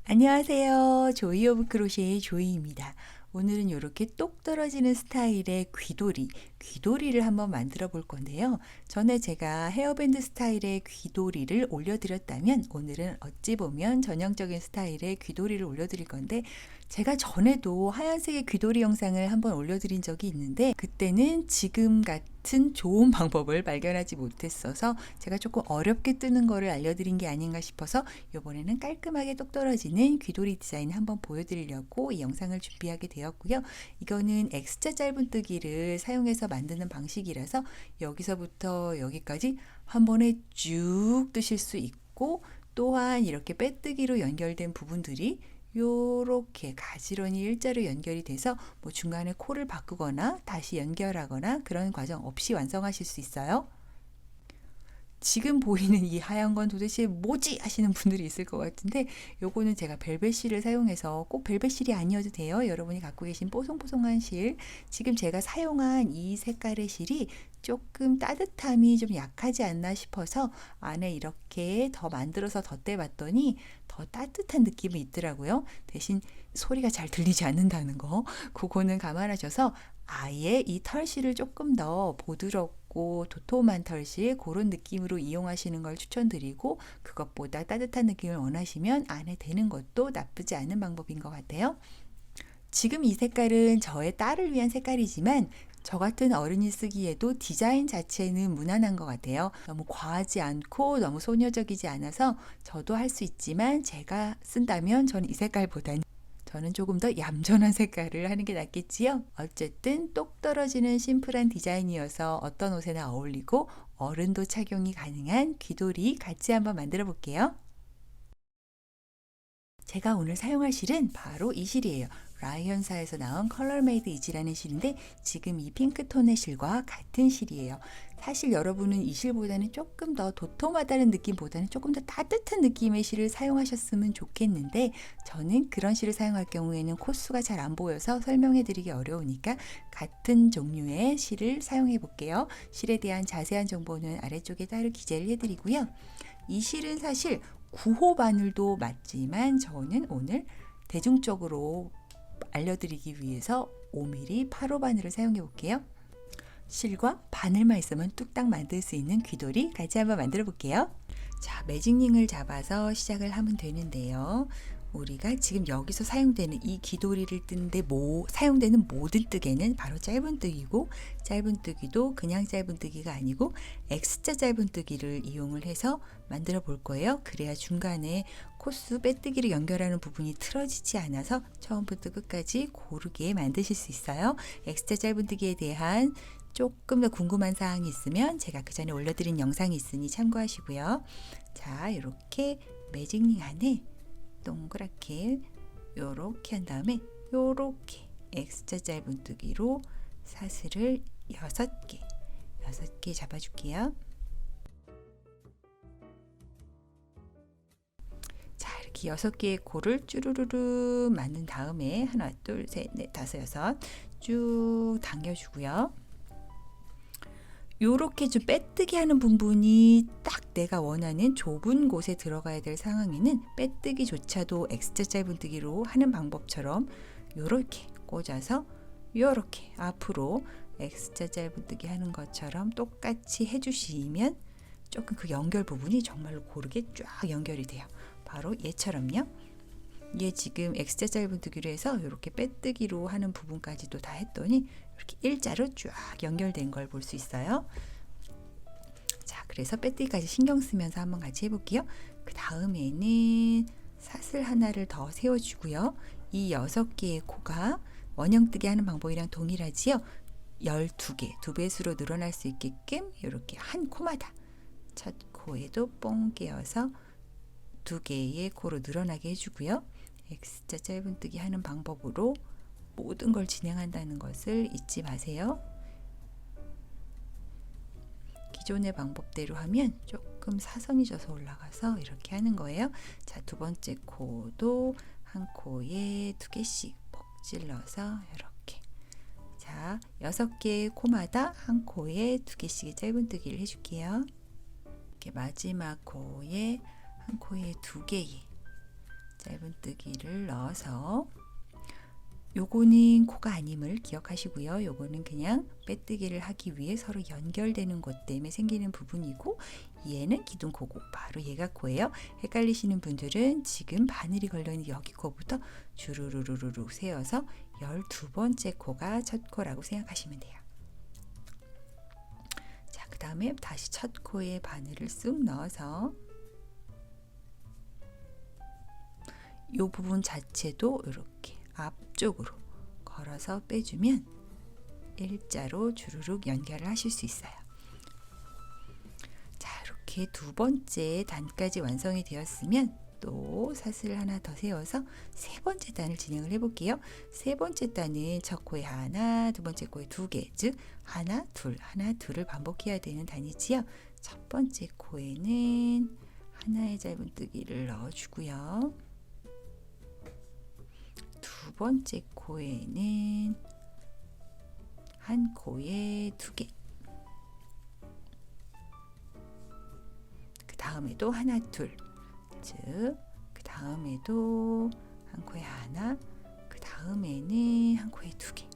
안녕하세요. 조이 오브 크로셰의 조이입니다. 오늘은 이렇게 똑 떨어지는 스타일의 귀도리를 한번 만들어 볼 건데요. 전에 제가 헤어밴드 스타일의 귀도리를 올려드렸다면 오늘은 어찌 보면 전형적인 스타일의 귀도리를 올려드릴 건데, 제가 전에도 하얀색의 귀도리 영상을 한번 올려드린 적이 있는데 그때는 지금 같은 좋은 방법을 발견하지 못했어서 제가 조금 어렵게 뜨는 거를 알려드린 게 아닌가 싶어서 이번에는 깔끔하게 똑 떨어지는 귀도리 디자인 한번 보여드리려고 이 영상을 준비하게 되었고요. 이거는 X자 짧은뜨기를 사용해서 만드는 방식이라서 여기서부터 여기까지 한 번에 쭉 뜨실 수 있고, 또한 이렇게 빼뜨기로 연결된 부분들이 요렇게 가지런히 일자로 연결이 돼서 뭐 중간에 코를 바꾸거나 다시 연결하거나 그런 과정 없이 완성하실 수 있어요. 지금 보이는 이 하얀 건 도대체 뭐지 하시는 분들이 있을 것 같은데, 요거는 제가 벨벳 실을 사용해서, 꼭 벨벳 실이 아니어도 돼요. 여러분이 갖고 계신 뽀송뽀송한 실, 지금 제가 사용한 이 색깔의 실이 조금 따뜻함이 좀 약하지 않나 싶어서 안에 이렇게 더 만들어서 덧대봤더니 더 따뜻한 느낌이 있더라고요. 대신 소리가 잘 들리지 않는다는 거, 그거는 감안하셔서 아예 이 털실을 조금 더 부드럽고 도톰한 털실, 그런 느낌으로 이용하시는 걸 추천드리고, 그것보다 따뜻한 느낌을 원하시면 안에 대는 것도 나쁘지 않은 방법인 것 같아요. 지금 이 색깔은 저의 딸을 위한 색깔이지만 저 같은 어른이 쓰기에도 디자인 자체는 무난한 것 같아요. 너무 과하지 않고 너무 소녀적이지 않아서 저도 할 수 있지만, 제가 쓴다면 저는 이 색깔보다는 조금 더 얌전한 색깔을 하는 게 낫겠지요. 어쨌든 똑 떨어지는 심플한 디자인이어서 어떤 옷에나 어울리고 어른도 착용이 가능한 귀돌이 같이 한번 만들어 볼게요. 제가 오늘 사용할 실은 바로 이 실이에요. 라이언사에서 나온 컬러메이드 이지라는 실인데, 지금 이 핑크톤의 실과 같은 실이에요. 사실 여러분은 이 실보다는 조금 더 도톰하다는 느낌보다는 조금 더 따뜻한 느낌의 실을 사용하셨으면 좋겠는데, 저는 그런 실을 사용할 경우에는 코수가 잘 안 보여서 설명해 드리기 어려우니까 같은 종류의 실을 사용해 볼게요. 실에 대한 자세한 정보는 아래쪽에 따로 기재를 해 드리고요. 이 실은 사실 9호 바늘도 맞지만 저는 오늘 대중적으로 알려드리기 위해서 5mm 8호 바늘을 사용해 볼게요. 실과 바늘만 있으면 뚝딱 만들 수 있는 귀돌이 같이 한번 만들어 볼게요. 자, 매직링을 잡아서 시작을 하면 되는데요. 우리가 지금 여기서 사용되는 이 귀돌이를 뜨는데 사용되는 모든 뜨개는 바로 짧은뜨기고, 짧은뜨기도 그냥 짧은뜨기가 아니고 X자 짧은뜨기를 이용을 해서 만들어 볼 거예요. 그래야 중간에 코스 빼뜨기를 연결하는 부분이 틀어지지 않아서 처음부터 끝까지 고르게 만드실 수 있어요. X자 짧은뜨기에 대한 조금 더 궁금한 사항이 있으면 제가 그 전에 올려드린 영상이 있으니 참고하시고요. 자, 이렇게 매직링 안에 동그랗게 요렇게 한 다음에 요렇게 X자 짧은뜨기로 사슬을 6개 잡아줄게요. 자, 이렇게 6개의 코를 쭈루루루 맞는 다음에 하나, 둘, 셋, 넷, 다섯, 여섯 쭉 당겨주고요. 요렇게 좀 빼뜨기 하는 부분이 딱 내가 원하는 좁은 곳에 들어가야 될 상황에는 빼뜨기조차도 X자 짧은뜨기로 하는 방법처럼 요렇게 꽂아서 요렇게 앞으로 X자 짧은뜨기 하는 것처럼 똑같이 해주시면 조금 그 연결 부분이 정말로 고르게 쫙 연결이 돼요. 바로 얘처럼요. 얘 지금 X자 짧은뜨기로 해서 이렇게 빼뜨기로 하는 부분까지도 다 했더니 이렇게 일자로 쫙 연결된 걸 볼 수 있어요. 자, 그래서 빼뜨기까지 신경 쓰면서 한번 같이 해볼게요. 그 다음에는 사슬 하나를 더 세워주고요. 이 6개의 코가 원형뜨기 하는 방법이랑 동일하지요. 12개, 2배수로 늘어날 수 있게끔 이렇게 한 코마다 첫 코에도 뽕 깨어서 2개의 코로 늘어나게 해주고요. X자 짧은뜨기 하는 방법으로 모든 걸 진행한다는 것을 잊지 마세요. 기존의 방법대로 하면 조금 사선이 져서 올라가서 이렇게 하는 거예요. 자, 두 번째 코도 한 코에 2개씩 복 찔러서 이렇게. 자, 6개의 코마다 한 코에 2개씩의 짧은뜨기를 해줄게요. 이렇게 마지막 코에 한 코에 2개의 짧은뜨기를 넣어서, 요거는 코가 아님을 기억하시고요. 요거는 그냥 빼뜨기를 하기 위해 서로 연결되는 것 때문에 생기는 부분이고, 얘는 기둥코고 바로 얘가 코예요. 헷갈리시는 분들은 지금 바늘이 걸려있는 여기 코부터 주르르르르 세어서 12번째 코가 첫 코라고 생각하시면 돼요. 자, 그 다음에 다시 첫 코에 바늘을 쑥 넣어서 이 부분 자체도 이렇게 앞쪽으로 걸어서 빼주면 일자로 주르륵 연결을 하실 수 있어요. 자, 이렇게 두 번째 단까지 완성이 되었으면 또 사슬 하나 더 세워서 세 번째 단을 진행을 해볼게요. 세 번째 단은 첫 코에 하나, 두 번째 코에 두 개, 즉 하나, 둘을 반복해야 되는 단이지요. 첫 번째 코에는 하나의 짧은뜨기를 넣어주고요. 두 번째 코에는 한 코에 두 개, 그 다음에도 하나, 둘, 즉 그 다음에도 한 코에 하나, 그 다음에는 한 코에 두 개.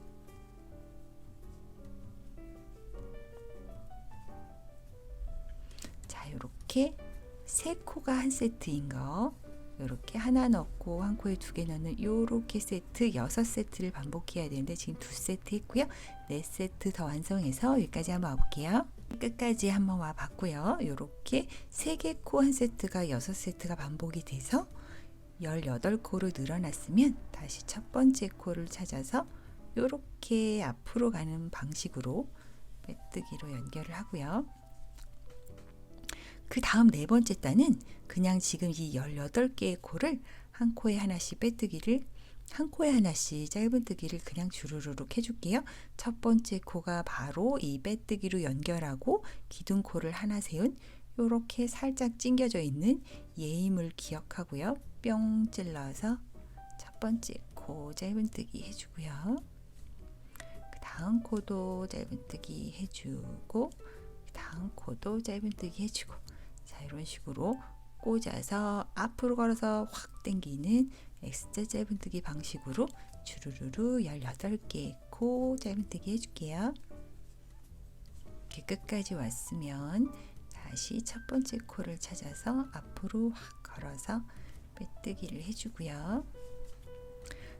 자, 이렇게 세 코가 한 세트인 거, 이렇게 하나 넣고 한 코에 두 개 넣는 요렇게 세트 6세트를 반복해야 되는데 지금 2세트 했고요. 4세트 더 완성해서 여기까지 한번 와볼게요. 끝까지 한번 와봤고요. 요렇게 3개 코 한 세트가 6세트가 반복이 돼서 18코로 늘어났으면 다시 첫 번째 코를 찾아서 요렇게 앞으로 가는 방식으로 빼뜨기로 연결을 하고요. 그 다음 네 번째 단은 그냥 지금 이 18개의 코를 한 코에 하나씩 빼뜨기를, 한 코에 하나씩 짧은뜨기를 그냥 주르르륵 해줄게요. 첫 번째 코가 바로 이 빼뜨기로 연결하고 기둥코를 하나 세운 요렇게 살짝 찡겨져 있는 얘임을 기억하고요. 뿅 찔러서 첫 번째 코 짧은뜨기 해주고요. 그 다음 코도 짧은뜨기 해주고, 그 다음 코도 짧은뜨기 해주고, 자, 이런 식으로 꽂아서 앞으로 걸어서 확 당기는 X자 짧은뜨기 방식으로 주르르르 18개 코 짧은뜨기 해줄게요. 이렇게 끝까지 왔으면 다시 첫 번째 코를 찾아서 앞으로 확 걸어서 빼뜨기를 해주고요.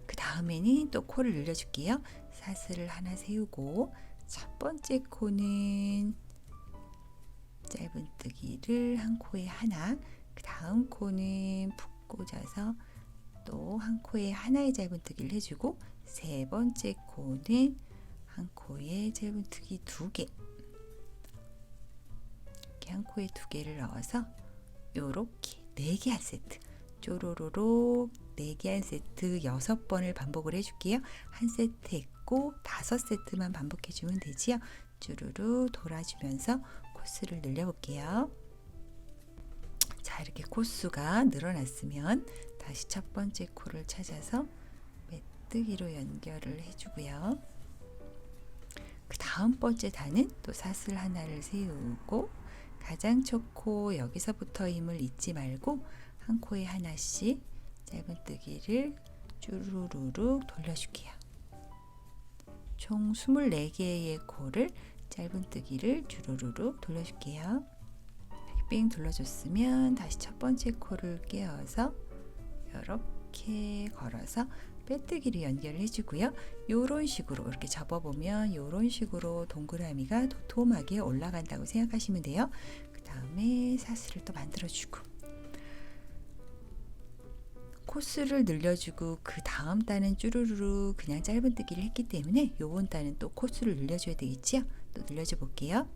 그 다음에는 또 코를 늘려줄게요. 사슬을 하나 세우고 첫 번째 코는 짧은뜨기를 한 코에 하나, 그 다음 코는 푹 꽂아서 또 한 코에 하나의 짧은뜨기를 해주고, 세 번째 코는 한 코에 짧은뜨기 두 개, 이렇게 한 코에 두 개를 넣어서 요렇게 4개 한 세트, 쪼로로록 4개 한 세트 6번을 반복을 해줄게요. 한 세트 했고 5세트만 반복해주면 되지요. 쭈루루 돌아주면서 코스를 늘려볼게요. 자, 이렇게 코수가 늘어났으면 다시 첫 번째 코를 찾아서 빼뜨기로 연결을 해주고요. 그 다음 번째 단은 또 사슬 하나를 세우고 가장 첫 코 여기서부터 힘을 잊지 말고 한 코에 하나씩 짧은뜨기를 쭈루루룩 돌려줄게요. 총 24개의 코를 짧은뜨기를 주르르륵 돌려줄게요. 이렇게 삥 둘러줬으면 다시 첫 번째 코를 끼워서 이렇게 걸어서 빼뜨기를 연결을 해주고요. 이런 식으로 이렇게 접어보면 이런 식으로 동그라미가 도톰하게 올라간다고 생각하시면 돼요. 그 다음에 사슬을 또 만들어주고 코스를 늘려주고, 그 다음 단은 쭈루루루 그냥 짧은뜨기를 했기 때문에 요번 단은 또 코스를 늘려줘야 되겠지요. 또 늘려줘 볼게요.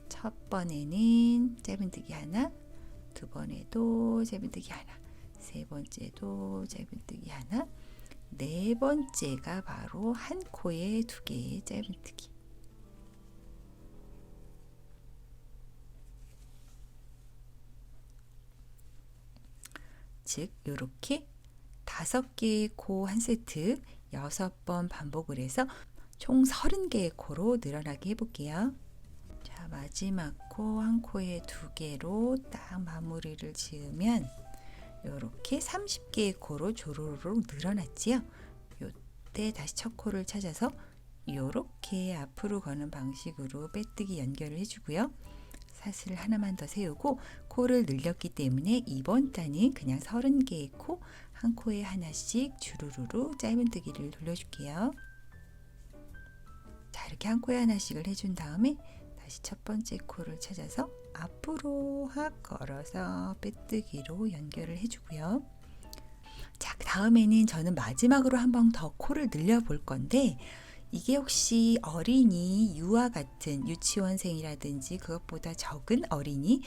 첫 번에는 짧은뜨기 하나, 두 번에도 짧은뜨기 하나, 세 번째도 짧은뜨기 하나, 네 번째가 바로 한 코에 두 개의 짧은뜨기. 즉 이렇게 5개의 코 한 세트 6번 반복을 해서 총 30개의 코로 늘어나게 해볼게요. 자, 마지막 코 한 코에 두 개로 딱 마무리를 지으면 이렇게 30개의 코로 조로록 늘어났지요. 요때 다시 첫 코를 찾아서 이렇게 앞으로 거는 방식으로 빼뜨기 연결을 해주고요. 사슬 하나만 더 세우고 코를 늘렸기 때문에 이번 단은 그냥 30개의 코, 한 코에 하나씩 주르르르 짧은뜨기를 돌려줄게요. 자, 이렇게 한 코에 하나씩을 해준 다음에 다시 첫 번째 코를 찾아서 앞으로 확 걸어서 빼뜨기로 연결을 해주고요. 자, 그 다음에는 저는 마지막으로 한 번 더 코를 늘려 볼 건데, 이게 혹시 어린이, 유아 같은 유치원생이라든지 그것보다 적은 어린이,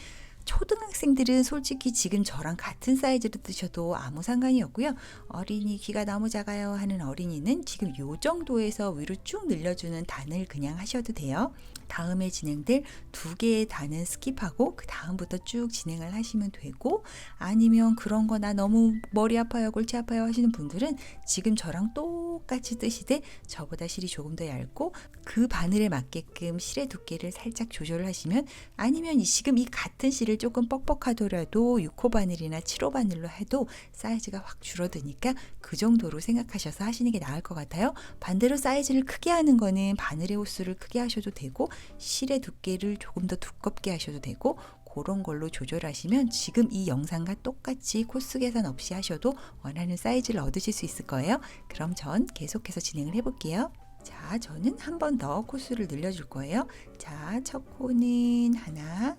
초등학생들은 솔직히 지금 저랑 같은 사이즈로 뜨셔도 아무 상관이 없고요. 어린이 귀가 너무 작아요 하는 어린이는 지금 요 정도에서 위로 쭉 늘려주는 단을 그냥 하셔도 돼요. 다음에 진행될 2개의 단은 스킵하고 그 다음부터 쭉 진행을 하시면 되고, 아니면 그런 거나 너무 머리 아파요, 골치 아파요 하시는 분들은 지금 저랑 똑같이 뜨시되 저보다 실이 조금 더 얇고 그 바늘에 맞게끔 실의 두께를 살짝 조절을 하시면, 아니면 지금 이 같은 실을 조금 뻑뻑하더라도 6호 바늘이나 7호 바늘로 해도 사이즈가 확 줄어드니까 그 정도로 생각하셔서 하시는 게 나을 것 같아요. 반대로 사이즈를 크게 하는 거는 바늘의 호수를 크게 하셔도 되고 실의 두께를 조금 더 두껍게 하셔도 되고, 그런 걸로 조절하시면 지금 이 영상과 똑같이 코스 계산 없이 하셔도 원하는 사이즈를 얻으실 수 있을 거예요. 그럼 전 계속해서 진행을 해볼게요. 자, 저는 한 번 더 코스를 늘려줄 거예요. 자, 첫 코는 하나,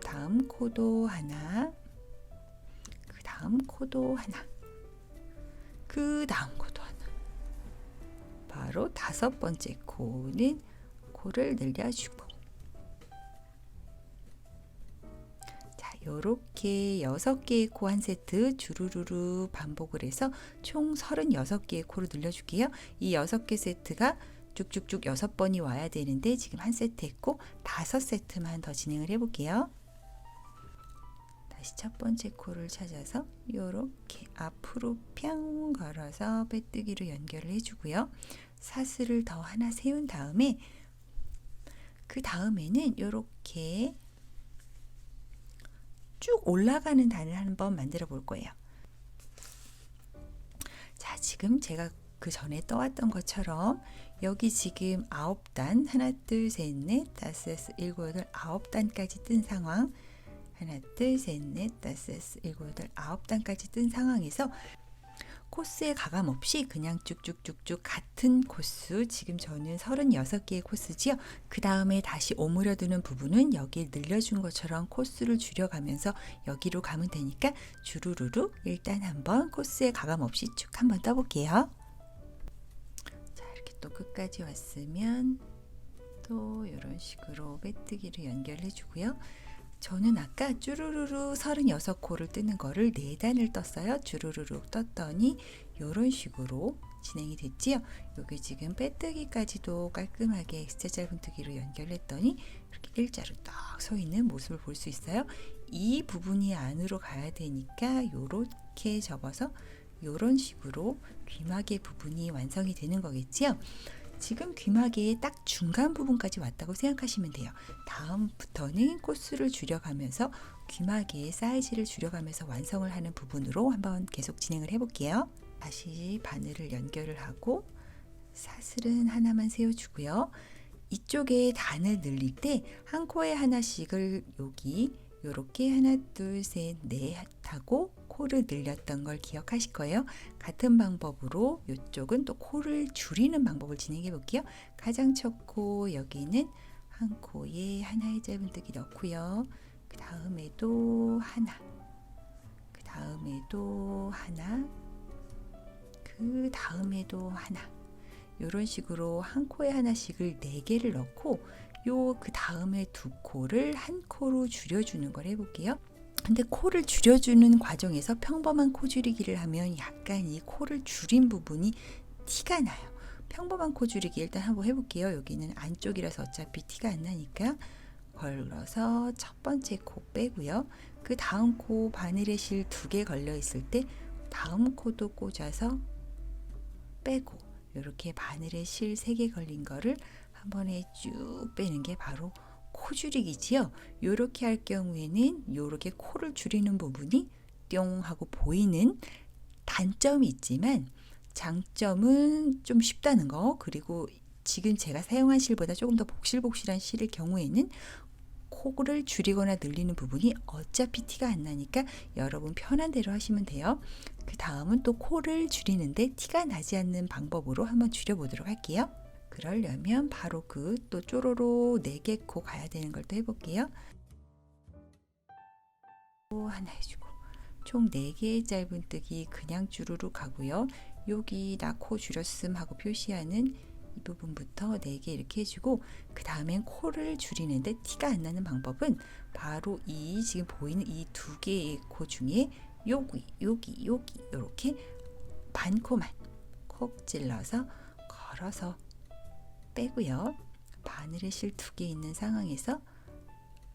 다음 코도 하나, 그 다음 코도 하나, 그 다음 코도 하나. 바로 5번째 코는 코를 늘려주고, 자, 요렇게 6개의 코 한 세트 주르르르 반복을 해서 총 36개의 코를 늘려줄게요. 이 6개 세트가 쭉쭉쭉 6번이 와야 되는데 지금 한 세트 했고 5세트만 더 진행을 해볼게요. 다시 첫 번째 코를 찾아서 요렇게 앞으로 평 걸어서 빼뜨기로 연결을 해주고요. 사슬을 더 하나 세운 다음에 그 다음에는 요렇게 쭉 올라가는 단을 한번 만들어 볼 거예요. 자, 지금 제가 그 전에 떠왔던 것처럼 여기 지금 9단, 하나, 둘, 셋, 넷, 다섯, 여섯, 일곱, 여덟, 9단까지 뜬 상황, 하나, 둘, 셋, 넷, 다섯, 여섯, 일곱, 여덟, 9단까지 뜬 상황에서 코스에 가감 없이 그냥 쭉쭉쭉쭉 같은 코스, 지금 저는 36개의 코스지요. 그 다음에 다시 오므려두는 부분은 여기 늘려준 것처럼 코스를 줄여가면서 여기로 가면 되니까 주르르르 일단 한번 코스에 가감 없이 쭉 한번 떠볼게요. 자, 이렇게 또 끝까지 왔으면 또 이런 식으로 빼뜨기를 연결해 주고요. 저는 아까 쭈루루루 36코를 뜨는 거를 4단을 떴어요. 쭈루루루 떴더니 이런 식으로 진행이 됐지요. 여기 지금 빼뜨기까지도 깔끔하게 X자 짧은뜨기로 연결했더니 이렇게 일자로 딱 서 있는 모습을 볼 수 있어요. 이 부분이 안으로 가야 되니까 이렇게 접어서 이런 식으로 귀마개 부분이 완성이 되는 거겠지요. 지금 귀마개의 딱 중간 부분까지 왔다고 생각하시면 돼요. 다음부터는 코스를 줄여가면서 귀마개의 사이즈를 줄여가면서 완성을 하는 부분으로 한번 계속 진행을 해볼게요. 다시 바늘을 연결을 하고 사슬은 하나만 세워주고요. 이쪽에 단을 늘릴 때 한 코에 하나씩을 여기 요렇게 하나, 둘, 셋, 넷 하고 코를 늘렸던 걸 기억하실 거예요. 같은 방법으로 이쪽은 또 코를 줄이는 방법을 진행해 볼게요. 가장 첫 코 여기는 한 코에 하나의 짧은뜨기 넣고요. 그 다음에도 하나, 그 다음에도 하나, 그 다음에도 하나, 이런 식으로 한 코에 하나씩을 4개를 넣고 그 다음에 2코를 한 코로 줄여주는 걸 해볼게요. 근데 코를 줄여주는 과정에서 평범한 코 줄이기를 하면 약간 이 코를 줄인 부분이 티가 나요. 평범한 코 줄이기 일단 한번 해볼게요. 여기는 안쪽이라서 어차피 티가 안 나니까 걸러서 첫 번째 코 빼고요. 그 다음 코 바늘에 실 2개 걸려 있을 때 다음 코도 꽂아서 빼고, 이렇게 바늘에 실 3개 걸린 거를 한 번에 쭉 빼는 게 바로 코 코 줄이기지요. 요렇게 할 경우에는 요렇게 코를 줄이는 부분이 뿅 하고 보이는 단점이 있지만 장점은 좀 쉽다는 거, 그리고 지금 제가 사용한 실보다 조금 더 복실복실한 실의 경우에는 코를 줄이거나 늘리는 부분이 어차피 티가 안 나니까 여러분 편한 대로 하시면 돼요. 그 다음은 또 코를 줄이는데 티가 나지 않는 방법으로 한번 줄여보도록 할게요. 그러려면 바로 그 또 쪼로로 4개 코 가야 되는 걸 또 해볼게요. 또 하나 해주고 총 4개의 짧은뜨기 그냥 주르륵 가고요. 여기 나 코 줄였음 하고 표시하는 이 부분부터 4개 이렇게 해주고, 그 다음엔 코를 줄이는데 티가 안 나는 방법은 바로 이 지금 보이는 이 2개의 코 중에 여기 이렇게 반코만 콕 찔러서 걸어서 빼고요. 바늘의 실 2개 있는 상황에서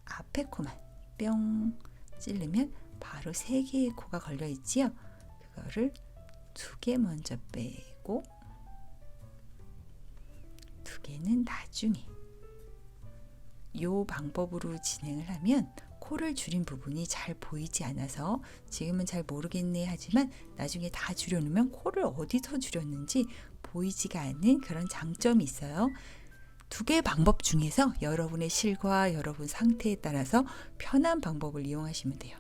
앞에 코만 뿅 찌르면 바로 3개의 코가 걸려 있지요. 그거를 2개 먼저 빼고 2개는 나중에. 요 방법으로 진행을 하면 코를 줄인 부분이 잘 보이지 않아서 지금은 잘 모르겠네 하지만 나중에 다 줄여놓으면 코를 어디서 줄였는지 보이지가 않는 그런 장점이 있어요. 2개의 방법 중에서 여러분의 실과 여러분 상태에 따라서 편한 방법을 이용하시면 돼요.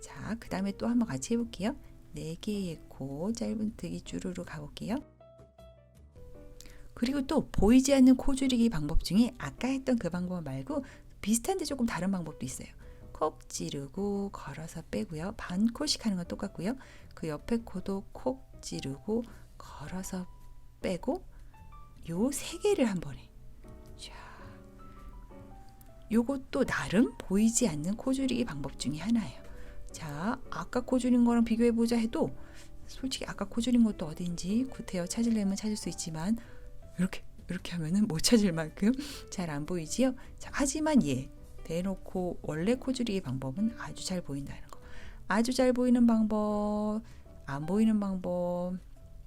자, 그 다음에 또 한번 같이 해볼게요. 4개의 코 짧은뜨기 주르륵 가볼게요. 그리고 또 보이지 않는 코 줄이기 방법 중에 아까 했던 그 방법 말고 비슷한데 조금 다른 방법도 있어요. 콕 찌르고 걸어서 빼고요. 반 코씩 하는 건 똑같고요. 그 옆에 코도 콕 찌르고 걸어서 빼고 요 3개를 한 번에. 자, 요것도 나름 보이지 않는 코 줄이기 방법 중에 하나예요. 자, 아까 코 줄인 거랑 비교해보자 해도 솔직히 아까 코 줄인 것도 어딘지 구태여 찾으려면 찾을 수 있지만 이렇게 하면은 못 찾을 만큼 잘 안 보이지요. 자, 하지만 대놓고 원래 코 줄이기 방법은 아주 잘 보인다는 거. 아주 잘 보이는 방법, 안 보이는 방법,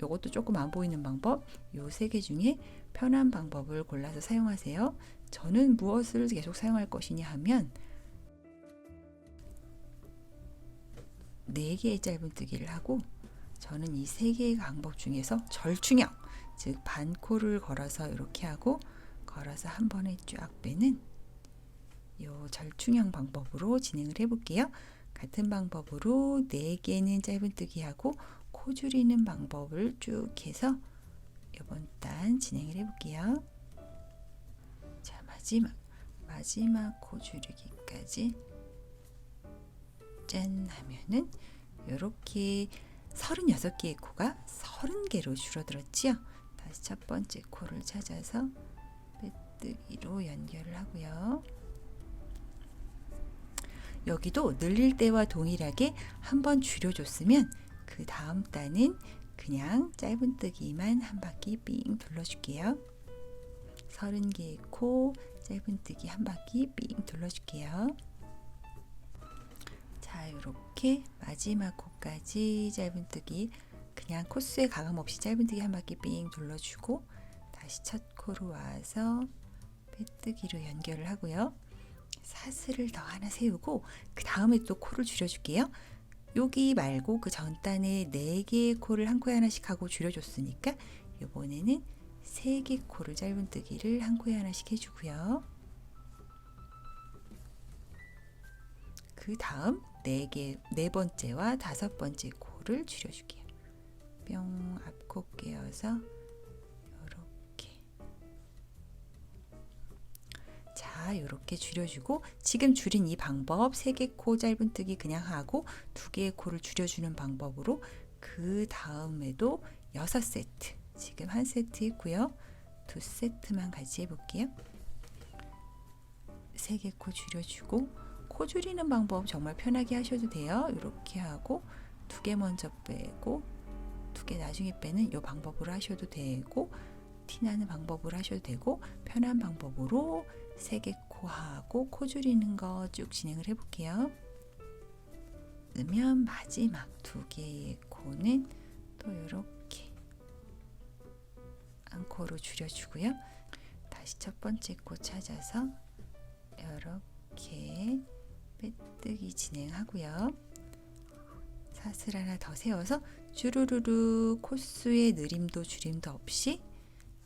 요것도 조금 안 보이는 방법, 요 3개 중에 편한 방법을 골라서 사용하세요. 저는 무엇을 계속 사용할 것이냐 하면 4개의 짧은뜨기를 하고, 저는 이 3개의 방법 중에서 절충형, 즉 반코를 걸어서 이렇게 하고 걸어서 한 번에 쫙 빼는 요 절충형 방법으로 진행을 해볼게요. 같은 방법으로 4개는 짧은뜨기 하고 코 줄이는 방법을 쭉 해서 이번 단 진행을 해볼게요. 자, 마지막 코 줄이기까지 짠 하면은 이렇게 36개의 코가 30개로 줄어들었지요. 다시 첫 번째 코를 찾아서 빼뜨기로 연결을 하고요. 여기도 늘릴 때와 동일하게 한번 줄여줬으면 그 다음 단은 그냥 짧은뜨기만 한 바퀴 삥 둘러줄게요. 30개의 코 짧은뜨기 한 바퀴 삥 둘러줄게요. 자, 이렇게 마지막 코까지 짧은뜨기 그냥 코스에 가감 없이 짧은뜨기 한 바퀴 삥 둘러주고 다시 첫 코로 와서 빼뜨기로 연결을 하고요. 사슬을 더 하나 세우고 그 다음에 또 코를 줄여줄게요. 여기 말고 그 전 단에 4개의 코를 한 코에 하나씩 하고 줄여줬으니까 이번에는 3개 코를 짧은뜨기를 한 코에 하나씩 해주고요. 그 다음 4번째와 5번째 코를 줄여줄게요. 뿅, 앞코 깨어서 이렇게. 자, 이렇게 줄여주고 지금 줄인 이 방법 3개 코 짧은뜨기 그냥 하고 2개의 코를 줄여주는 방법으로 그 다음에도 6세트, 지금 1세트 했고요. 2세트만 같이 해볼게요. 3개 코 줄여주고 코 줄이는 방법 정말 편하게 하셔도 돼요. 이렇게 하고 2개 먼저 빼고 2개 나중에 빼는 이 방법으로 하셔도 되고, 티나는 방법으로 하셔도 되고, 편한 방법으로 3개 코 하고 코 줄이는 거 쭉 진행을 해볼게요. 그러면 마지막 2개의 코는 또 이렇게 한 코로 줄여주고요. 다시 첫 번째 코 찾아서 이렇게 빼뜨기 진행하고요. 사슬 하나 더 세워서 주르르르 코수의 느림도 줄임도 없이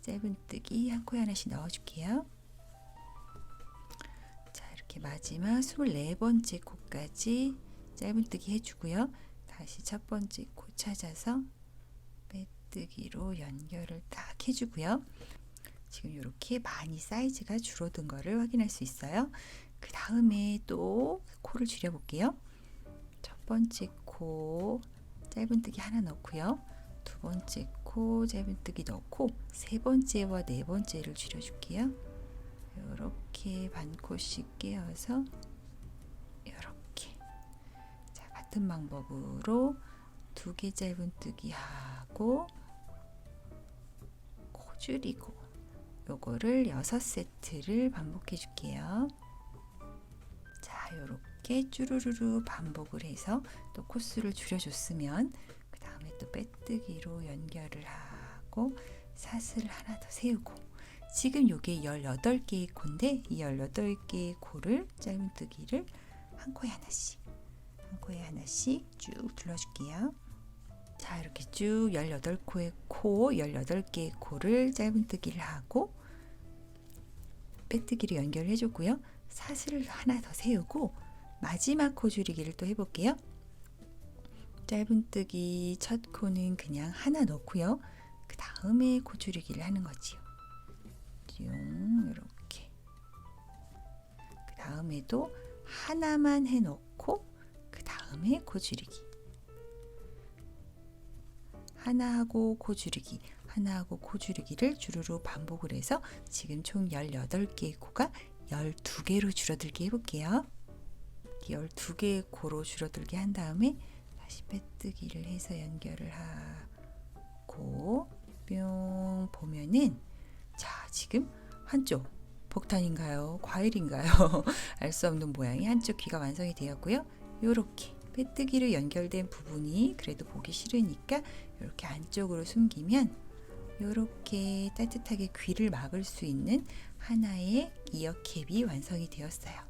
짧은뜨기 한 코에 하나씩 넣어줄게요. 자, 이렇게 마지막 24번째 코까지 짧은뜨기 해주고요. 다시 첫 번째 코 찾아서 빼뜨기로 연결을 딱 해주고요. 지금 이렇게 많이 사이즈가 줄어든 거를 확인할 수 있어요. 그 다음에 또 코를 줄여볼게요. 첫 번째 코 짧은뜨기 하나 넣고요. 두 번째 코 짧은뜨기 넣고 세 번째와 네 번째를 줄여줄게요. 이렇게 반 코씩 깨어서 이렇게. 자, 같은 방법으로 두 개 짧은뜨기 하고 코 줄이고 요거를 6세트를 반복해 줄게요. 자, 요렇게 쭈루루루 반복을 해서 또 코수를 줄여줬으면 그 다음에 또 빼뜨기로 연결을 하고 사슬 하나 더 세우고 지금 요게 18개의 코인데 이 18개의 코를 짧은뜨기를 한 코에 하나씩 쭉 둘러줄게요. 자, 이렇게 쭉 18코의 코, 18개의 코를 짧은뜨기를 하고 빼뜨기로 연결해 줬고요. 사슬을 하나 더 세우고 마지막 코 줄이기를 또 해볼게요. 짧은뜨기 첫 코는 그냥 하나 넣고요. 그 다음에 코 줄이기를 하는 거지요. 이렇게. 그 다음에도 하나만 해놓고 그 다음에 코 줄이기. 하나하고 코 줄이기, 하나하고 코 줄이기를 주르르 반복을 해서 지금 총 18개의 코가 12개로 줄어들게 해볼게요. 12개의 코로 줄어들게 한 다음에 다시 빼뜨기를 해서 연결을 하고 뿅 보면은 자, 지금 한쪽 폭탄인가요? 과일인가요? 알 수 없는 모양이 한쪽 귀가 완성이 되었고요. 요렇게 빼뜨기로 연결된 부분이 그래도 보기 싫으니까 이렇게 안쪽으로 숨기면 이렇게 따뜻하게 귀를 막을 수 있는 하나의 이어캡이 완성이 되었어요.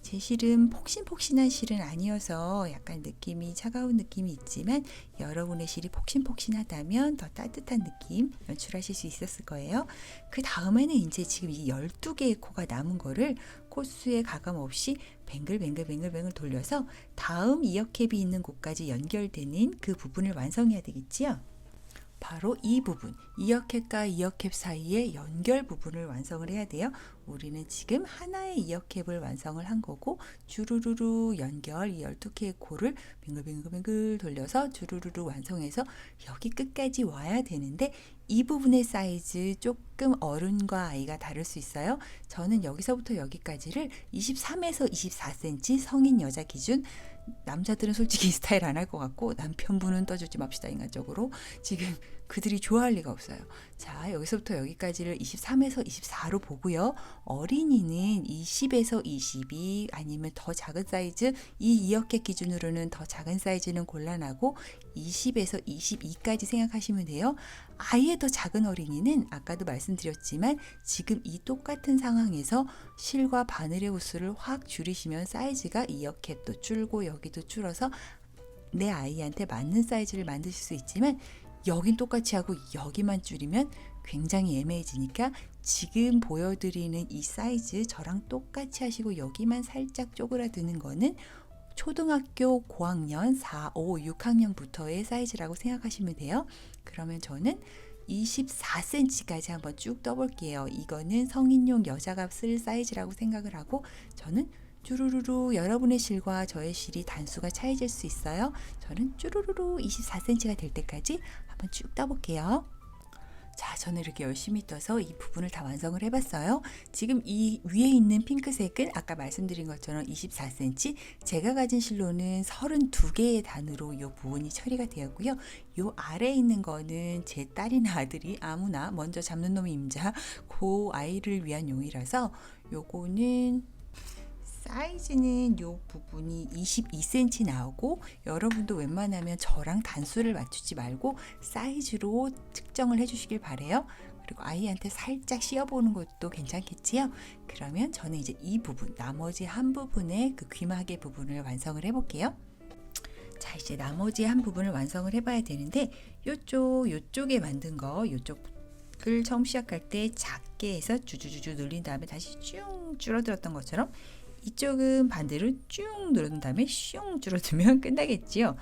제 실은 폭신폭신한 실은 아니어서 약간 느낌이 차가운 느낌이 있지만 여러분의 실이 폭신폭신하다면 더 따뜻한 느낌 연출하실 수 있었을 거예요. 그 다음에는 이제 지금 이 12개의 코가 남은 거를 코수에 가감 없이 뱅글뱅글 돌려서 다음 이어캡이 있는 곳까지 연결되는 그 부분을 완성해야 되겠지요. 바로 이 부분, 이어캡과 이어캡 사이의 연결 부분을 완성을 해야 돼요. 우리는 지금 하나의 이어캡을 완성을 한 거고 주르르르 연결 이 12개의 코를 빙글빙글 돌려서 주르르르 완성해서 여기 끝까지 와야 되는데 이 부분의 사이즈 조금 어른과 아이가 다를 수 있어요. 저는 여기서부터 여기까지를 23에서 24cm 성인 여자 기준 남자들은 솔직히 이 스타일 안 할 것 같고 남편분은 떠주지 맙시다 인간적으로 지금 그들이 좋아할 리가 없어요. 자, 여기서부터 여기까지를 23에서 24로 보고요. 어린이는 20에서 22 아니면 더 작은 사이즈 이 이어캡 기준으로는 더 작은 사이즈는 곤란하고 20에서 22까지 생각하시면 돼요. 아예 더 작은 어린이는 아까도 말씀드렸지만 지금 이 똑같은 상황에서 실과 바늘의 호수를 확 줄이시면 사이즈가 이어캡도 줄고 여기도 줄어서 내 아이한테 맞는 사이즈를 만드실 수 있지만 여긴 똑같이 하고 여기만 줄이면 굉장히 애매해지니까 지금 보여드리는 이 사이즈 저랑 똑같이 하시고 여기만 살짝 쪼그라드는 거는 초등학교 고학년 4, 5, 6학년부터의 사이즈라고 생각하시면 돼요. 그러면 저는 24cm까지 한번 쭉 떠볼게요. 이거는 성인용 여자가 쓸 사이즈라고 생각을 하고 저는 쭈루루루 여러분의 실과 저의 실이 단수가 차이질 수 있어요. 저는 쭈루루루 24cm가 될 때까지 한번 쭉 떠볼게요. 자, 저는 이렇게 열심히 떠서 이 부분을 다 완성을 해봤어요. 지금 이 위에 있는 핑크색은 아까 말씀드린 것처럼 24cm, 제가 가진 실로는 32개의 단으로 이 부분이 처리가 되었고요. 이 아래에 있는 거는 제 딸이나 아들이 아무나 먼저 잡는 놈이 임자, 그 아이를 위한 용이라서 요거는 사이즈는 이 부분이 22cm 나오고 여러분도 웬만하면 저랑 단수를 맞추지 말고 사이즈로 측정을 해주시길 바래요. 그리고 아이한테 살짝 씌워보는 것도 괜찮겠지요? 그러면 저는 이제 이 부분, 나머지 한 부분의 그 귀마개 부분을 완성을 해볼게요. 자, 이제 나머지 한 부분을 완성을 해봐야 되는데 요쪽에 만든 거, 요쪽을 처음 시작할 때 작게 해서 주주주주 늘린 다음에 다시 쭉 줄어들었던 것처럼 이쪽은 반대로 쭉 늘어든 다음에 슝 줄어들면 끝나겠지요.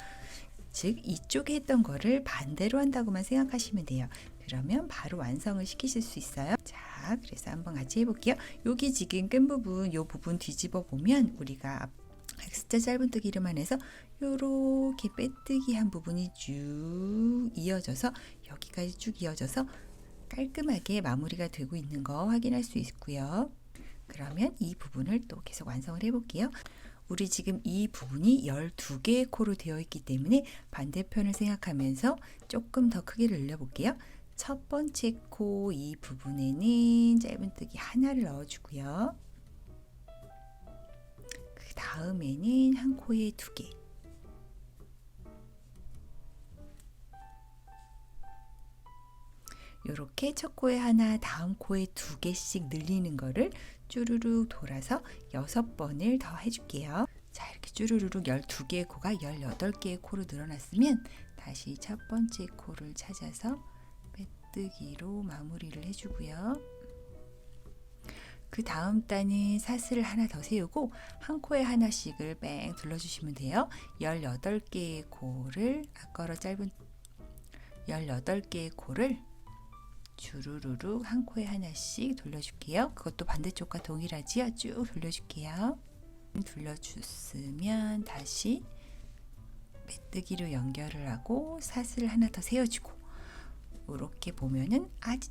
즉 이쪽에 했던 거를 반대로 한다고만 생각하시면 돼요. 그러면 바로 완성을 시키실 수 있어요. 자, 그래서 한번 같이 해볼게요. 여기 지금 끝부분, 요 부분 뒤집어 보면 우리가 X자 짧은뜨기를 해서 요렇게 빼뜨기 한 부분이 쭉 이어져서 여기까지 쭉 이어져서 깔끔하게 마무리가 되고 있는 거 확인할 수 있고요. 그러면 이 부분을 또 계속 완성을 해볼게요. 우리 지금 이 부분이 12개의 코로 되어 있기 때문에 반대편을 생각하면서 조금 더 크기를 늘려볼게요. 첫 번째 코 이 부분에는 짧은뜨기 하나를 넣어주고요. 그 다음에는 한 코에 2개. 이렇게 첫 코에 하나, 다음 코에 2개씩 늘리는 거를 쭈루룩 돌아서 6번을 더 해줄게요. 자, 이렇게 쭈루루룩 12개의 코가 18개의 코로 늘어났으면 다시 첫 번째 코를 찾아서 빼뜨기로 마무리를 해주고요. 그 다음 단은 사슬을 하나 더 세우고 한 코에 하나씩을 뺑 둘러주시면 돼요. 18개의 코를 앞걸어 짧은 18개의 코를 주르르륵 한 코에 하나씩 돌려줄게요. 그것도 반대쪽과 동일하지요? 쭉 돌려줄게요. 둘러줬으면 다시 빼뜨기로 연결을 하고 사슬을 하나 더 세워주고 이렇게 보면은 아주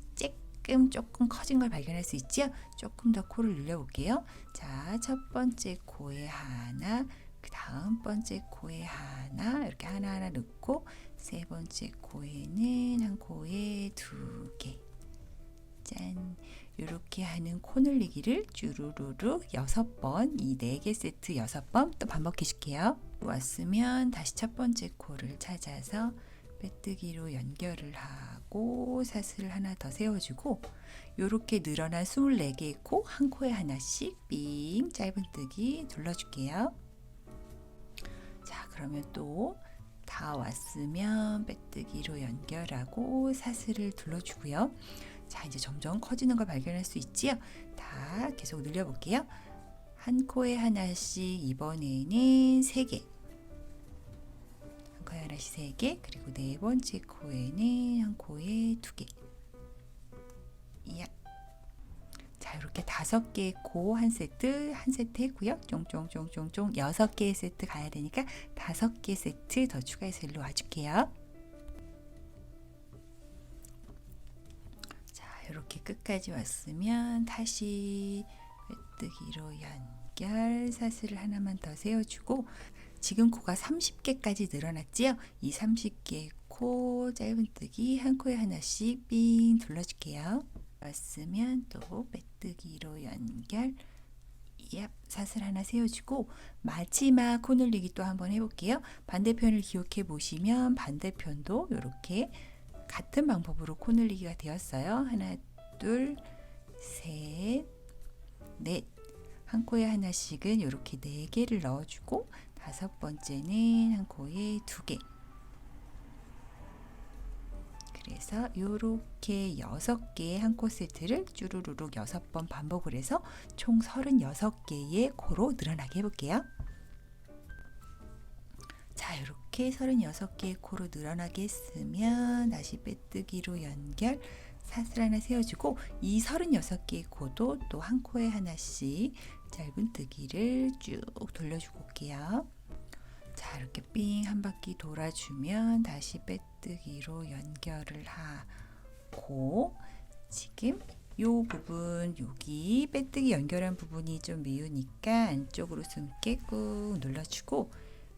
조금 커진 걸 발견할 수 있죠? 조금 더 코를 늘려볼게요. 자, 첫 번째 코에 하나, 그 다음 번째 코에 하나, 이렇게 하나하나 넣고 세 번째 코에는 한 코에 2개. 짠! 이렇게 하는 코 늘리기를 쭈루루룩 6번, 이 4개 세트 6번 또 반복해 줄게요. 왔으면 다시 첫 번째 코를 찾아서 빼뜨기로 연결을 하고 사슬을 하나 더 세워주고 이렇게 늘어난 24개의 코, 한 코에 하나씩 삥 짧은뜨기 둘러줄게요. 자, 그러면 또 다 왔으면 빼뜨기로 연결하고 사슬을 둘러주고요. 자, 이제 점점 커지는 걸 발견할 수 있지요? 다 계속 늘려볼게요. 한 코에 하나씩 이번에는 3개. 한 코에 하나씩 3개. 그리고 네 번째 코에는 한 코에 2개. 이야. 자, 이렇게 5개의 코 한 세트 했고요. 쫑쫑쫑쫑쫑 6개의 세트 가야 되니까 5개 세트 더 추가해서 일로 와줄게요. 자, 이렇게 끝까지 왔으면 다시 빼뜨기로 연결, 사슬을 하나만 더 세워주고 지금 코가 30개까지 늘어났지요? 이 30개의 코 짧은뜨기 한 코에 하나씩 삥 둘러줄게요. 왔으면 또 빼뜨기로 연결, 사슬 하나 세워주고 마지막 코 늘리기 또 한번 해볼게요. 반대편을 기억해 보시면 반대편도 이렇게 같은 방법으로 코 늘리기가 되었어요. 하나, 둘, 셋, 넷. 한 코에 하나씩은 이렇게 4개를 넣어주고 5번째는 한 코에 2개. 그래서 이렇게 6개의 한 코 세트를 쭈루루룩 6번 반복을 해서 총 36개의 코로 늘어나게 해볼게요. 자, 이렇게 36개의 코로 늘어나게 했으면 다시 빼뜨기로 연결, 사슬 하나 세워주고 이 36개의 코도 또 한 코에 하나씩 짧은뜨기를 쭉 돌려주고 올게요. 자, 이렇게 삥 한 바퀴 돌아주면 다시 빼뜨기로 연결을 하고 지금 요 부분, 여기 빼뜨기 연결한 부분이 좀 미우니까 안쪽으로 숨게 꾹 눌러주고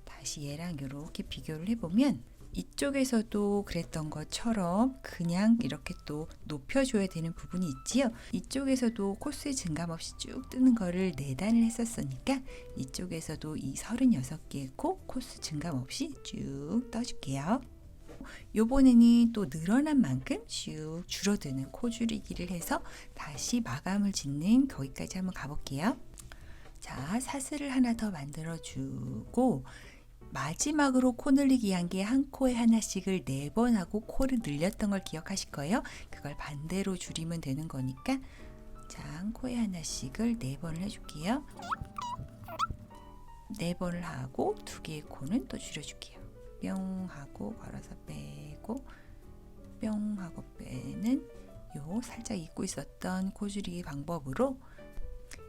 다시 얘랑 이렇게 비교를 해보면 이쪽에서도 그랬던 것처럼 그냥 이렇게 또 높여줘야 되는 부분이 있지요. 이쪽에서도 코스 증감 없이 쭉 뜨는 거를 4단을 했었으니까 이쪽에서도 이 36개의 코스 증감 없이 쭉 떠줄게요. 요번에는 또 늘어난 만큼 슉 줄어드는 코 줄이기를 해서 다시 마감을 짓는 거기까지 한번 가볼게요. 자, 사슬을 하나 더 만들어 주고 마지막으로 코 늘리기 한 게 한 코에 하나씩을 4번 하고 코를 늘렸던 걸 기억하실 거예요. 그걸 반대로 줄이면 되는 거니까 자, 한 코에 하나씩을 4번을 해줄게요. 4번을 하고 2개의 코는 또 줄여줄게요. 뿅 하고 걸어서 빼고 뿅 하고 빼는 요 살짝 잊고 있었던 코 줄이기 방법으로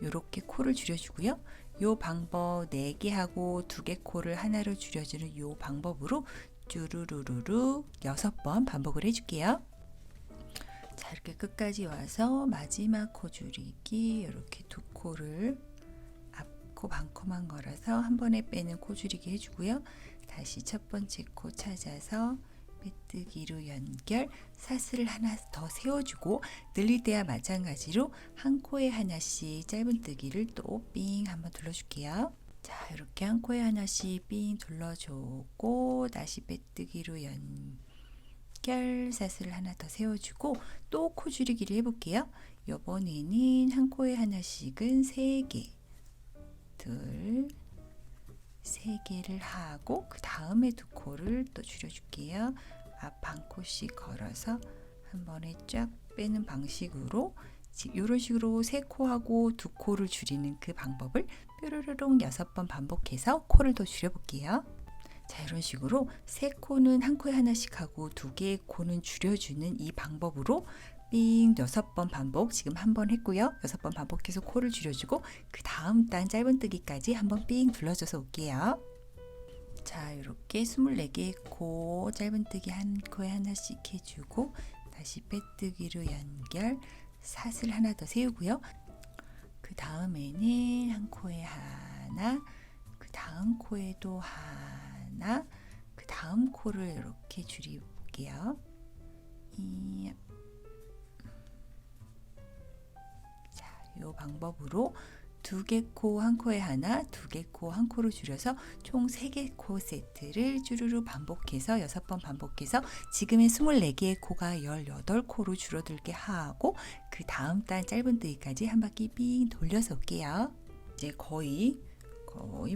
요렇게 코를 줄여주고요. 요 방법 4개 하고 2개 코를 하나로 줄여주는 요 방법으로 쭈루루루루 6번 반복을 해줄게요. 자, 이렇게 끝까지 와서 마지막 코 줄이기 이렇게 2코를 앞코 반코만 걸어서 한 번에 빼는 코 줄이기 해주고요. 다시 첫 번째 코 찾아서 빼뜨기로 연결, 사슬을 하나 더 세워주고 늘릴 때와 마찬가지로 한 코에 하나씩 짧은뜨기를 또 삥 한번 둘러줄게요. 자, 이렇게 한 코에 하나씩 삥 둘러주고 다시 빼뜨기로 연결, 사슬을 하나 더 세워주고 또 코 줄이기를 해볼게요. 이번에는 한 코에 하나씩은 3개, 둘, 3개를 하고 그 다음에 2코를 또 줄여줄게요. 앞 반 코씩 걸어서 한 번에 쫙 빼는 방식으로 이런 식으로 3코하고 2코를 줄이는 그 방법을 뾰로로롱 6번 반복해서 코를 더 줄여볼게요. 자, 이런 식으로 3코는 한 코에 하나씩 하고 2개의 코는 줄여주는 이 방법으로 삥 6번 반복, 지금 한 번 했고요. 6번 반복해서 코를 줄여주고 그 다음 단 짧은뜨기까지 한번 삥 둘러줘서 올게요. 자, 이렇게 24개의 코 짧은뜨기 한 코에 하나씩 해주고 다시 빼뜨기로 연결, 사슬 하나 더 세우고요. 그 다음에는 한 코에 하나, 그 다음 코에도 하나, 그 다음 코를 이렇게 줄여볼게요. 이 방법으로 2개 코 한 코에 하나, 2개 코 한 코를 줄여서 총 3개 코 세트를 쭈루루 반복해서 6번 반복해서 지금의 24개의 코가 18코로 줄어들게 하고 그 다음 단 짧은뜨기까지 한 바퀴 삥 돌려서 올게요. 이제 거의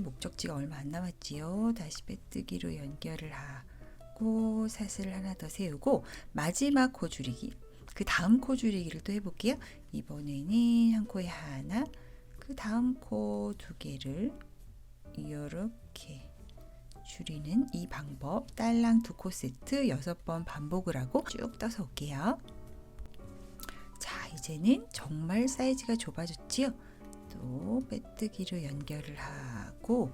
목적지가 얼마 안 남았지요. 다시 빼뜨기로 연결을 하고 사슬을 하나 더 세우고 마지막 코 줄이기, 그 다음 코 줄이기를 또 해볼게요. 이번에는 한 코에 하나, 그 다음 코 2개를 이렇게 줄이는 이 방법 딸랑 2코 세트 6번 반복을 하고 쭉 떠서 올게요. 자, 이제는 정말 사이즈가 좁아졌지요. 또 빼뜨기로 연결을 하고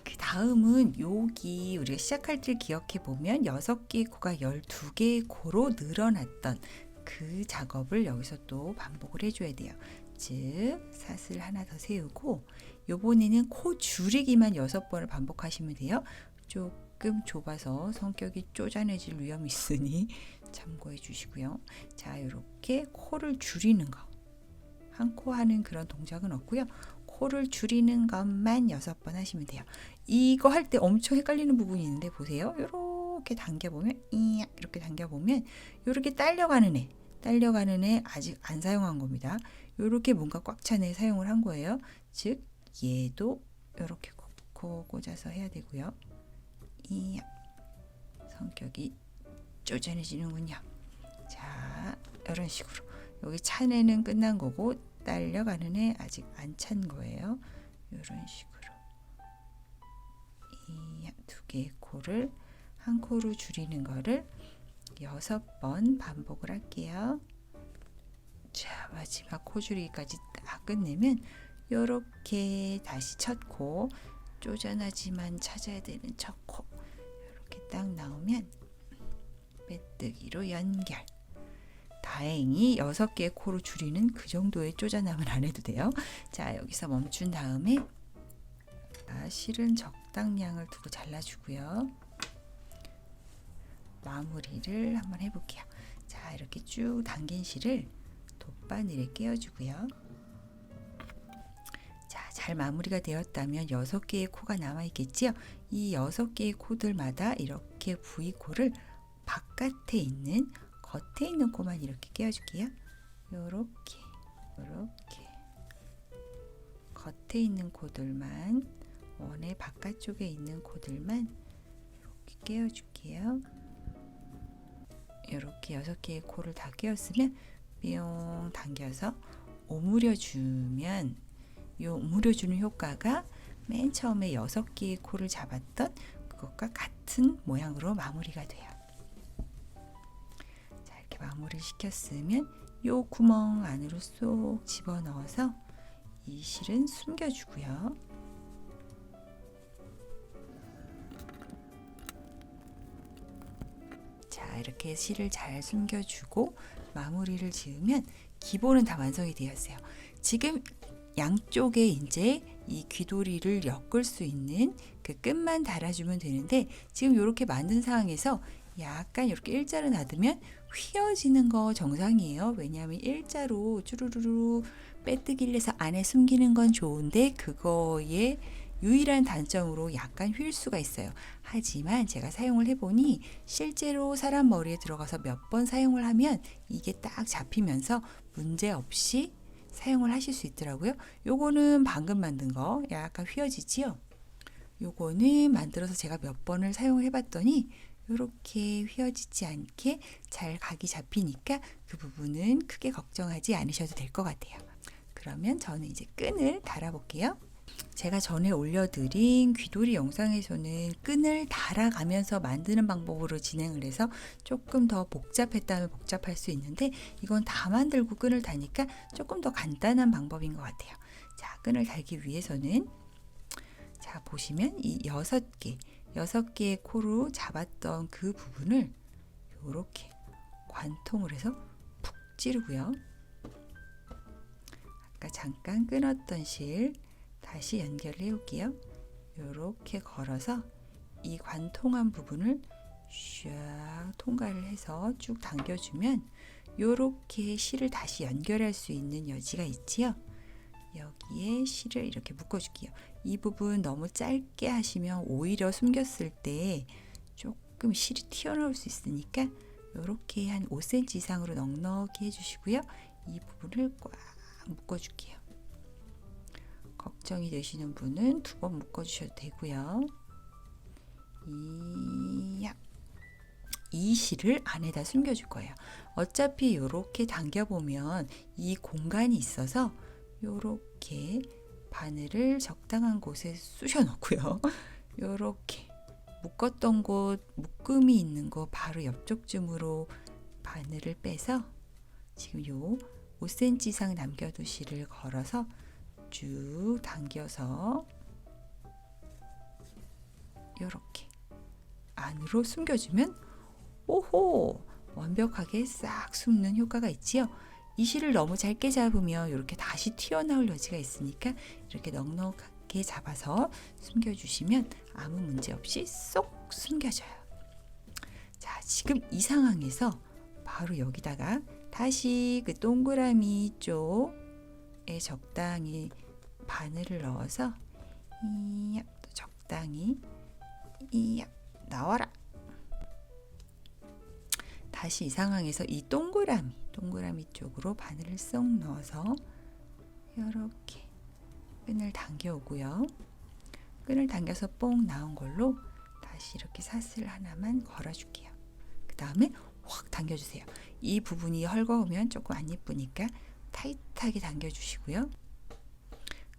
그 다음은 여기 우리가 시작할 때 기억해 보면 6개의 코가 12개의 코로 늘어났던 그 작업을 여기서 또 반복을 해줘야 돼요. 즉 사슬 하나 더 세우고 요번에는 코 줄이기만 6번을 반복하시면 돼요. 조금 좁아서 성격이 쪼잔해질 위험이 있으니 참고해 주시고요. 자, 이렇게 코를 줄이는 거, 한 코 하는 그런 동작은 없고요. 코를 줄이는 것만 6번 하시면 돼요. 이거 할 때 엄청 헷갈리는 부분이 있는데 보세요. 이렇게 당겨보면 이렇게 당겨보면 이렇게 딸려가는 애 아직 안 사용한 겁니다. 이렇게 뭔가 꽉 찬 애 사용을 한 거예요. 즉 얘도 이렇게 콕콕 꽂아서 해야 되고요. 성격이 쪼잔해지는군요. 자, 이런 식으로 여기 찬 애는 끝난 거고 딸려가는 애 아직 안 찬 거예요. 이런 식으로 이 2개의 코를 한 코로 줄이는 거를 6번 반복을 할게요. 자, 마지막 코 줄이기까지 딱 끝내면 이렇게 다시 첫 코, 쪼잔하지만 찾아야 되는 첫 코 이렇게 딱 나오면 빼뜨기로 연결. 다행히 6개의 코로 줄이는 그 정도의 쪼잔함은 안 해도 돼요. 자, 여기서 멈춘 다음에 실은 적당량을 두고 잘라주고요. 마무리를 한번 해볼게요. 자, 이렇게 쭉 당긴 실을 돗바늘에 끼워주고요. 자, 잘 마무리가 되었다면 6개의 코가 남아있겠지요. 이 6개의 코들마다 이렇게 이렇게 V코를 바깥에 있는 겉에 있는 코만 이렇게 끼워줄게요. 요렇게 겉에 있는 코들만, 원의 바깥쪽에 있는 코들만 이렇게 끼워줄게요. 이렇게 6개의 코를 다 끼웠으면 뿅 당겨서 오므려주면, 이 오므려주는 효과가 맨 처음에 6개의 코를 잡았던 그것과 같은 모양으로 마무리가 돼요. 자, 이렇게 마무리를 시켰으면 이 구멍 안으로 쏙 집어넣어서 이 실은 숨겨주고요. 자, 이렇게 실을 잘 숨겨주고 마무리를 지으면 기본은 다 완성이 되었어요. 지금 양쪽에 이제 이 귀도리를 엮을 수 있는 그 끝만 달아주면 되는데, 지금 이렇게 만든 상황에서 약간 이렇게 일자로 놔두면 휘어지는 거 정상이에요. 왜냐하면 일자로 쭈루루루 빼뜨기를 해서 안에 숨기는 건 좋은데 그거의 유일한 단점으로 약간 휠 수가 있어요. 하지만 제가 사용을 해보니 실제로 사람 머리에 들어가서 몇 번 사용을 하면 이게 딱 잡히면서 문제없이 사용을 하실 수 있더라고요. 요거는 방금 만든 거 약간 휘어지지요. 요거는 만들어서 제가 몇 번을 사용을 해봤더니 이렇게 휘어지지 않게 잘 각이 잡히니까 그 부분은 크게 걱정하지 않으셔도 될 것 같아요. 그러면 저는 이제 끈을 달아볼게요. 제가 전에 올려드린 귀돌이 영상에서는 끈을 달아가면서 만드는 방법으로 진행을 해서 조금 더 복잡했다면 복잡할 수 있는데, 이건 다 만들고 끈을 다니까 조금 더 간단한 방법인 것 같아요. 자, 끈을 달기 위해서는, 자, 보시면 이 6개의 코로 잡았던 그 부분을 이렇게 관통을 해서 푹 찌르고요. 아까 잠깐 끊었던 실 다시 연결을 해올게요. 이렇게 걸어서 이 관통한 부분을 샥 통과를 해서 쭉 당겨주면 이렇게 실을 다시 연결할 수 있는 여지가 있지요. 여기에 실을 이렇게 묶어줄게요. 이 부분 너무 짧게 하시면 오히려 숨겼을 때 조금 실이 튀어나올 수 있으니까 이렇게 한 5cm 이상으로 넉넉히 해주시고요. 이 부분을 꽉 묶어줄게요. 걱정이 되시는 분은 2번 묶어주셔도 되고요. 이 실을 안에다 숨겨줄 거예요. 어차피 이렇게 당겨보면 이 공간이 있어서 이렇게 바늘을 적당한 곳에 쑤셔 넣고요. 이렇게 묶었던 곳, 묶음이 있는 곳 바로 옆쪽쯤으로 바늘을 빼서 지금 요 5cm 이상 남겨둔 실을 걸어서 쭉 당겨서 이렇게 안으로 숨겨주면 오호! 완벽하게 싹 숨는 효과가 있지요. 이 실을 너무 짧게 잡으면 이렇게 다시 튀어나올 여지가 있으니까 이렇게 넉넉하게 잡아서 숨겨주시면 아무 문제 없이 쏙 숨겨져요. 자, 지금 이 상황에서 바로 여기다가 다시 그 동그라미 쪽에 적당히 바늘을 넣어서 또 적당히 나와라. 다시 이 상황에서 이 동그라미 쪽으로 바늘을 쏙 넣어서 이렇게 끈을 당겨 오고요. 끈을 당겨서 뽕 나온 걸로 다시 이렇게 사슬 하나만 걸어 줄게요. 그 다음에 확 당겨 주세요. 이 부분이 헐거우면 조금 안 예쁘니까 타이트하게 당겨 주시고요.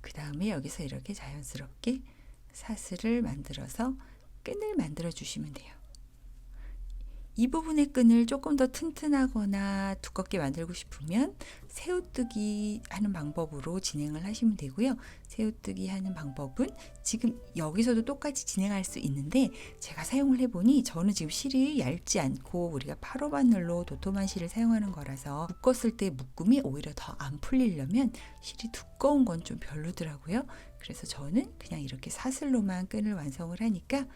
그 다음에 여기서 이렇게 자연스럽게 사슬을 만들어서 끈을 만들어 주시면 돼요. 이 부분의 끈을 조금 더 튼튼하거나 두껍게 만들고 싶으면 새우뜨기 하는 방법으로 진행을 하시면 되고요. 새우뜨기 하는 방법은 지금 여기서도 똑같이 진행할 수 있는데, 제가 사용을 해보니 저는 지금 실이 얇지 않고 우리가 8호 바늘로 도톰한 실을 사용하는 거라서 묶었을 때 묶음이 오히려 더 안 풀리려면 실이 두꺼운 건 좀 별로더라고요. 그래서 저는 그냥 이렇게 사슬로만 끈을 완성을 하니까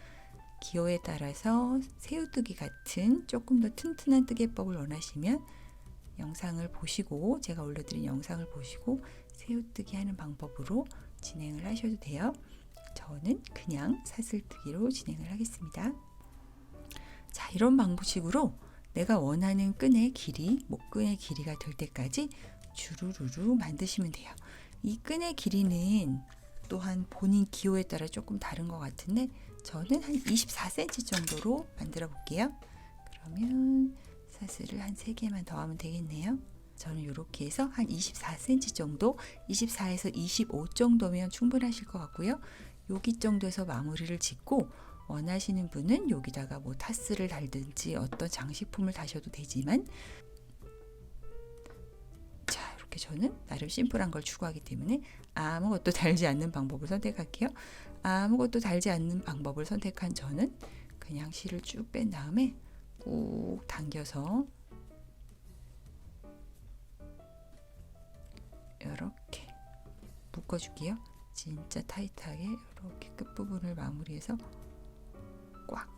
기호에 따라서 새우뜨기 같은 조금 더 튼튼한 뜨개법을 원하시면 영상을 보시고, 제가 올려드린 영상을 보시고 새우뜨기 하는 방법으로 진행을 하셔도 돼요. 저는 그냥 사슬뜨기로 진행을 하겠습니다. 자, 이런 방식으로 내가 원하는 끈의 길이, 목끈의 길이가 될 때까지 주르르르 만드시면 돼요. 이 끈의 길이는 또한 본인 기호에 따라 조금 다른 것 같은데 저는 한 24cm 정도로 만들어 볼게요. 그러면 사슬을 한 3개만 더 하면 되겠네요. 저는 이렇게 해서 한 24cm 정도, 24에서 25 정도면 충분하실 것 같고요. 여기 정도에서 마무리를 짓고 원하시는 분은 여기다가 뭐 타스를 달든지 어떤 장식품을 다셔도 되지만, 자, 이렇게 저는 나름 심플한 걸 추구하기 때문에 아무것도 달지 않는 방법을 선택할게요. 아무것도 달지 않는 방법을 선택한 저는 그냥 실을 쭉 뺀 다음에 꾹 당겨서 이렇게 묶어줄게요. 진짜 타이트하게 이렇게 끝부분을 마무리해서 꽉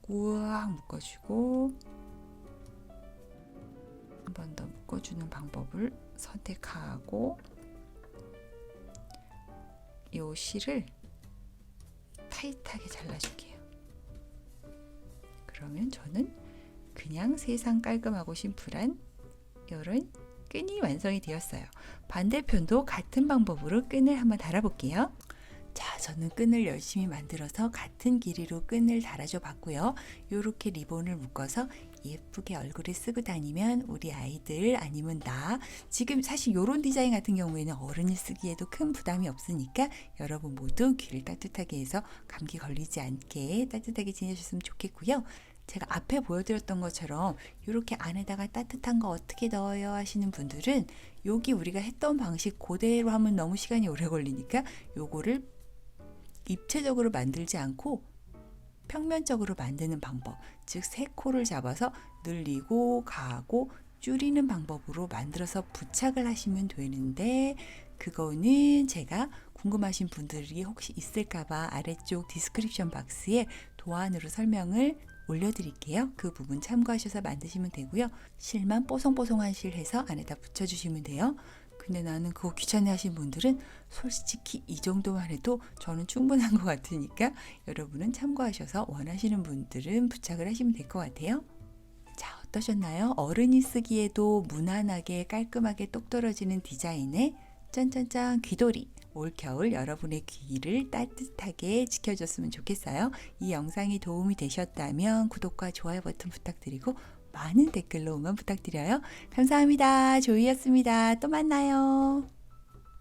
묶어주고, 한 번 더 묶어주는 방법을 선택하고 이 실을 타이트하게 잘라줄게요. 그러면 저는 그냥 세상 깔끔하고 심플한 이런 끈이 완성이 되었어요. 반대편도 같은 방법으로 끈을 한번 달아볼게요. 자, 저는 끈을 열심히 만들어서 같은 길이로 끈을 달아줘 봤고요. 이렇게 리본을 묶어서 예쁘게 얼굴에 쓰고 다니면 우리 아이들 아니면 나, 지금 사실 이런 디자인 같은 경우에는 어른이 쓰기에도 큰 부담이 없으니까 여러분 모두 귀를 따뜻하게 해서 감기 걸리지 않게 따뜻하게 지내셨으면 좋겠고요. 제가 앞에 보여드렸던 것처럼 이렇게 안에다가 따뜻한 거 어떻게 넣어요 하시는 분들은 여기 우리가 했던 방식 그대로 하면 너무 시간이 오래 걸리니까 요거를 입체적으로 만들지 않고 평면적으로 만드는 방법, 즉 3코를 잡아서 늘리고 가고 줄이는 방법으로 만들어서 부착을 하시면 되는데, 그거는 제가 궁금하신 분들이 혹시 있을까봐 아래쪽 디스크립션 박스에 도안으로 설명을 올려드릴게요. 그 부분 참고하셔서 만드시면 되고요. 실만 뽀송뽀송한 실 해서 안에다 붙여주시면 돼요. 근데 나는 그거 귀찮아 하신 분들은 솔직히 이 정도만 해도 저는 충분한 것 같으니까 여러분은 참고하셔서 원하시는 분들은 부착을 하시면 될 것 같아요. 자, 어떠셨나요? 어른이 쓰기에도 무난하게 깔끔하게 똑 떨어지는 디자인의 짠짠짠 귀돌이. 올겨울 여러분의 귀를 따뜻하게 지켜줬으면 좋겠어요. 이 영상이 도움이 되셨다면 구독과 좋아요 버튼 부탁드리고 많은 댓글로 응원 부탁드려요. 감사합니다. 조이였습니다. 또 만나요.